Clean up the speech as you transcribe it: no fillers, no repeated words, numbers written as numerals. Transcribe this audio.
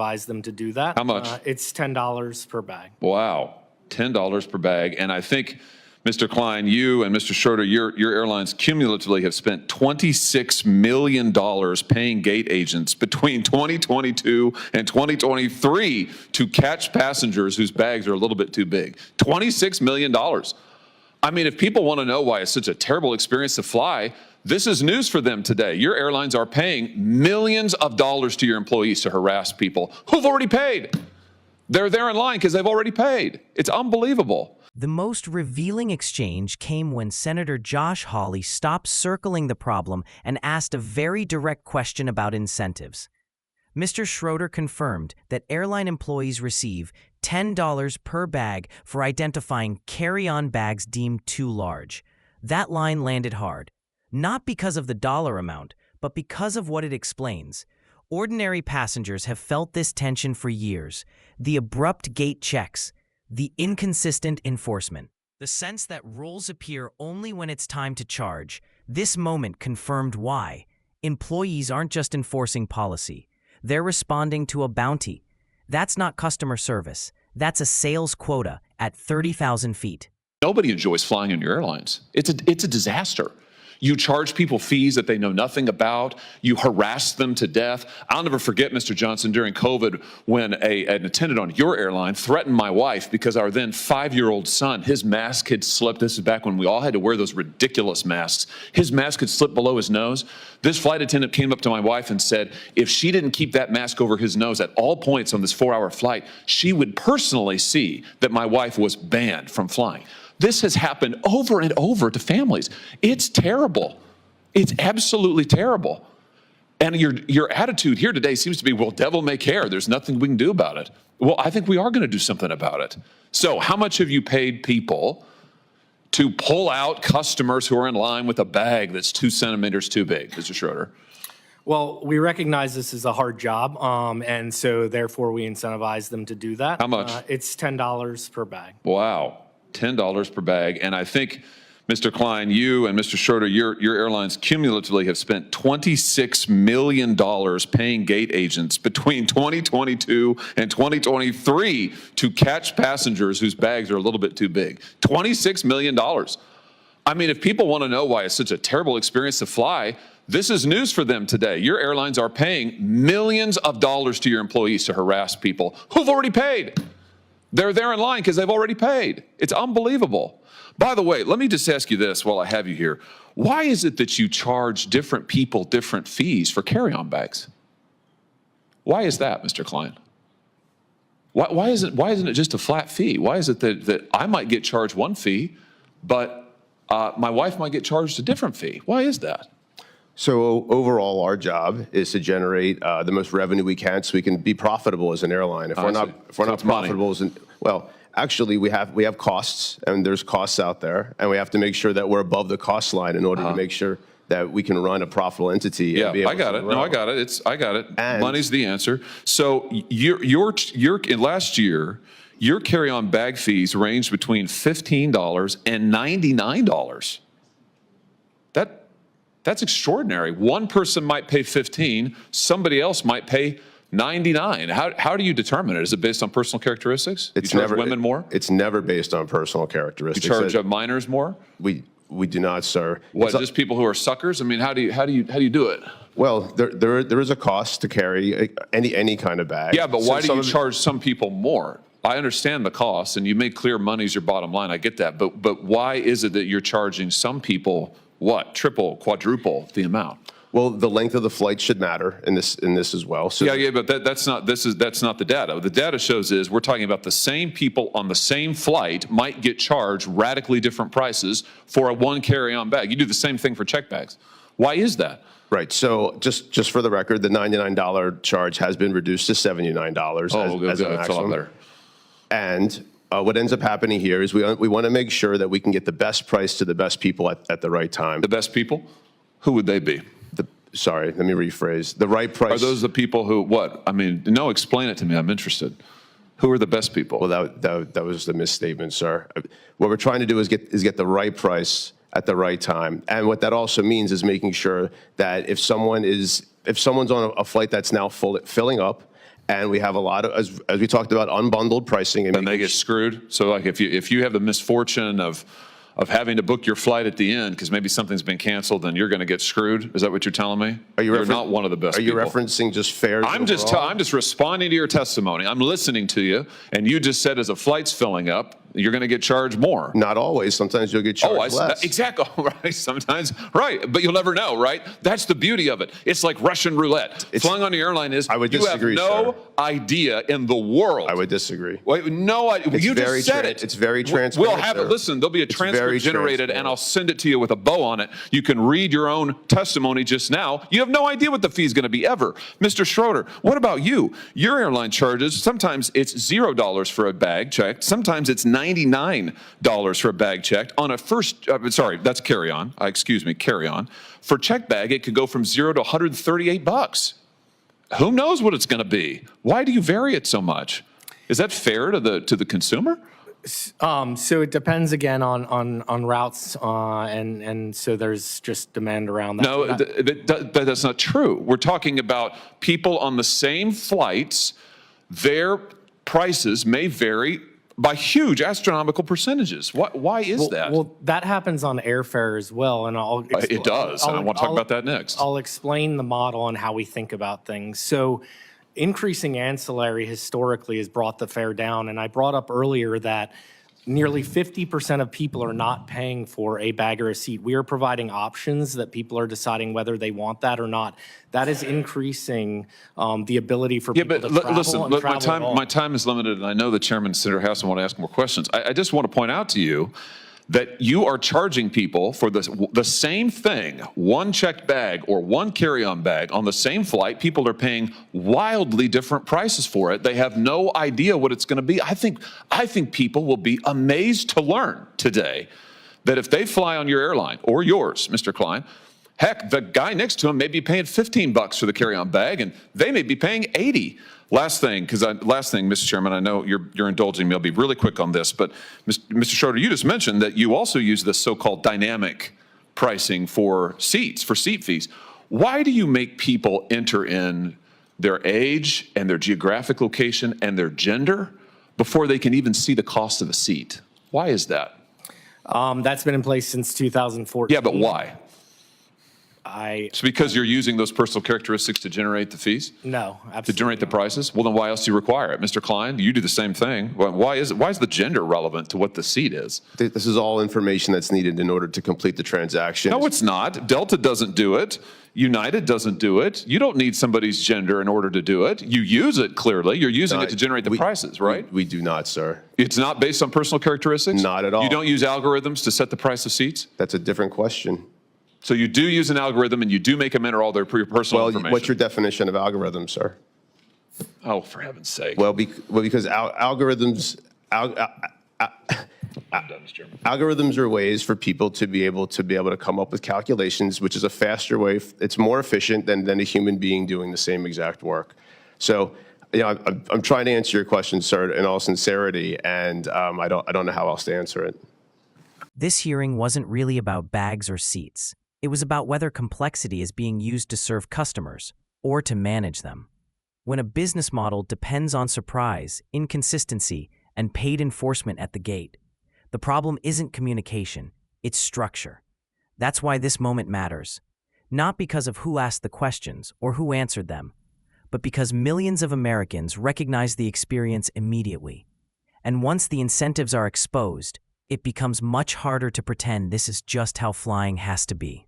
Advise them to do that. How much? It's $10 per bag. Wow, $10 per bag. And I think, Mr. Klein, you and Mr. Schroeder, your airlines cumulatively have spent $26 million paying gate agents between 2022 and 2023 to catch passengers whose bags are a little bit too big. $26 million. I mean, if people want to know why it's such a terrible experience to fly, this is news for them today. Your airlines are paying millions of dollars to your employees to harass people who've already paid. They're there in line because they've already paid. It's unbelievable. The most revealing exchange came when Senator Josh Hawley stopped circling the problem and asked a very direct question about incentives. Mr. Schroeder confirmed that airline employees receive $10 per bag for identifying carry-on bags deemed too large. That line landed hard, not because of the dollar amount, but because of what it explains. Ordinary passengers have felt this tension for years. The abrupt gate checks, the inconsistent enforcement, the sense that rules appear only when it's time to charge. This moment confirmed why. Employees aren't just enforcing policy. They're responding to a bounty. That's not customer service. That's a sales quota at 30,000 feet. Nobody enjoys flying in your airlines. It's a disaster. You charge people fees that they know nothing about. You harass them to death. I'll never forget, Mr. Johnson, during COVID when an attendant on your airline threatened my wife because our then 5-year-old son, his mask had slipped. This is back when we all had to wear those ridiculous masks. His mask had slipped below his nose. This flight attendant came up to my wife and said, if she didn't keep that mask over his nose at all points on this 4-hour flight, she would personally see that my wife was banned from flying. This has happened over and over to families. It's terrible. It's absolutely terrible. And your attitude here today seems to be, well, devil may care. There's nothing we can do about it. Well, I think we are going to do something about it. So how much have you paid people to pull out customers who are in line with a bag that's 2 centimeters too big, Mr. Schroeder? Well, we recognize this is a hard job, and so therefore we incentivize them to do that. How much? It's $10 per bag. Wow, $10 per bag. And I think, Mr. Klein, you and Mr. Schroeder, your airlines cumulatively have spent $26 million paying gate agents between 2022 and 2023 to catch passengers whose bags are a little bit too big. $26 million. I mean, if people want to know why it's such a terrible experience to fly, this is news for them today. Your airlines are paying millions of dollars to your employees to harass people who've already paid. They're there in line because they've already paid. It's unbelievable. By the way, let me just ask you this while I have you here. Why is it that you charge different people different fees for carry-on bags? Why is that, Mr. Klein? Why isn't it just a flat fee? Why is it that I might get charged one fee, but my wife might get charged a different fee? Why is that? So overall, our job is to generate the most revenue we can, so we can be profitable as an airline. If we're not profitable, actually we have costs, and there's costs out there, and we have to make sure that we're above the cost line in order to make sure that we can run a profitable entity. Yeah, I got it. No, I got it. I got it. And money's the answer. So last year, your carry-on bag fees ranged between $15 and $99. That's extraordinary. One person might pay 15, somebody else might pay 99. How do you determine it? Is it based on personal characteristics? It's you charge never women more? It's never based on personal characteristics. You charge minors more? We do not, sir. What, just people who are suckers? I mean, how do you do it? Well, there is a cost to carry any kind of bag. Yeah, but why do you charge some people more? I understand the cost, and you make clear money's your bottom line. I get that, but why is it that you're charging some people what, triple, quadruple the amount? Well, the length of the flight should matter in this as well. So yeah, but that's not the data. The data shows is we're talking about the same people on the same flight might get charged radically different prices for a one carry-on bag. You do the same thing for check bags. Why is that? Right. So just for the record, the $99 charge has been reduced to $79 as a maximum. And what ends up happening here is we want to make sure that we can get the best price to the best people at the right time. The best people? Who would they be? Sorry, let me rephrase. The right price. Are those the people who, what? I mean, no, explain it to me. I'm interested. Who are the best people? Well, that was the misstatement, sir. What we're trying to do is get the right price at the right time. And what that also means is making sure that if someone's on a flight that's now filling up, And we have a lot of, as we talked about, unbundled pricing. And they get screwed. So like if you have the misfortune of having to book your flight at the end because maybe something's been canceled, then you're going to get screwed. Is that what you're telling me? You're not one of the best people. Are you referencing just fares? I'm just responding to your testimony. I'm listening to you, and you just said as a flight's filling up, you're going to get charged more. Not always. Sometimes you'll get charged less. Exactly. Right. Sometimes. Right. But you'll never know. Right. That's the beauty of it. It's like Russian roulette. Flying on the airline is. I would disagree, you have no idea in the world. I would disagree. Wait, no idea. You just said it. It's very transparent. We'll have it. Listen, there'll be a transcript generated, and I'll send it to you with a bow on it. You can read your own testimony just now. You have no idea what the fee is going to be ever. Mr. Schroeder, what about you? Your airline charges, sometimes it's $0 for a bag checked. Sometimes it's $99 for a bag checked. On a first, sorry, that's carry-on. Excuse me, carry-on. For checked bag, it could go from $0 to $138. Who knows what it's going to be? Why do you vary it so much? Is that fair to the consumer? So it depends again on routes, and so there's just demand around that. No, but that's not true. We're talking about people on the same flights. Their prices may vary by huge astronomical percentages. Why is that? Well, that happens on airfare as well, and it does, and I want to talk about that next. I'll explain the model and how we think about things. So increasing ancillary historically has brought the fare down, and I brought up earlier that nearly 50% of people are not paying for a bag or a seat. We are providing options that people are deciding whether they want that or not. That is increasing the ability for people to travel. Listen, my time is limited, and I know the chairman, Senator House, want to ask more questions. I just want to point out to you that you are charging people for the same thing, one checked bag or one carry-on bag on the same flight. People are paying wildly different prices for it. They have no idea what it's going to be. I think people will be amazed to learn today that if they fly on your airline or yours, Mr. Klein, heck, the guy next to him may be paying $15 for the carry-on bag, and they may be paying $80. Last thing, Mr. Chairman, I know you're indulging me. I'll be really quick on this, but Mr. Schroeder, you just mentioned that you also use this so-called dynamic pricing for seats, for seat fees. Why do you make people enter in their age and their geographic location and their gender before they can even see the cost of a seat? Why is that? That's been in place since 2014. Yeah, but why? It's because you're using those personal characteristics to generate the fees? No, absolutely. To generate the prices? Well, then why else do you require it? Mr. Klein, you do the same thing. Why is the gender relevant to what the seat is? This is all information that's needed in order to complete the transaction. No, it's not. Delta doesn't do it. United doesn't do it. You don't need somebody's gender in order to do it. You use it, clearly. You're using it to generate the prices, right? We do not, sir. It's not based on personal characteristics? Not at all. You don't use algorithms to set the price of seats? That's a different question. So you do use an algorithm, and you do make them enter all their personal information. What's your definition of algorithm, sir? Oh, for heaven's sake. Well, because algorithms are ways for people to be able to come up with calculations, which is a faster way. It's more efficient than a human being doing the same exact work. So, I'm trying to answer your question, sir, in all sincerity, and I don't know how else to answer it. This hearing wasn't really about bags or seats. It was about whether complexity is being used to serve customers or to manage them. When a business model depends on surprise, inconsistency, and paid enforcement at the gate, the problem isn't communication, it's structure. That's why this moment matters. Not because of who asked the questions or who answered them, but because millions of Americans recognize the experience immediately. And once the incentives are exposed, it becomes much harder to pretend this is just how flying has to be.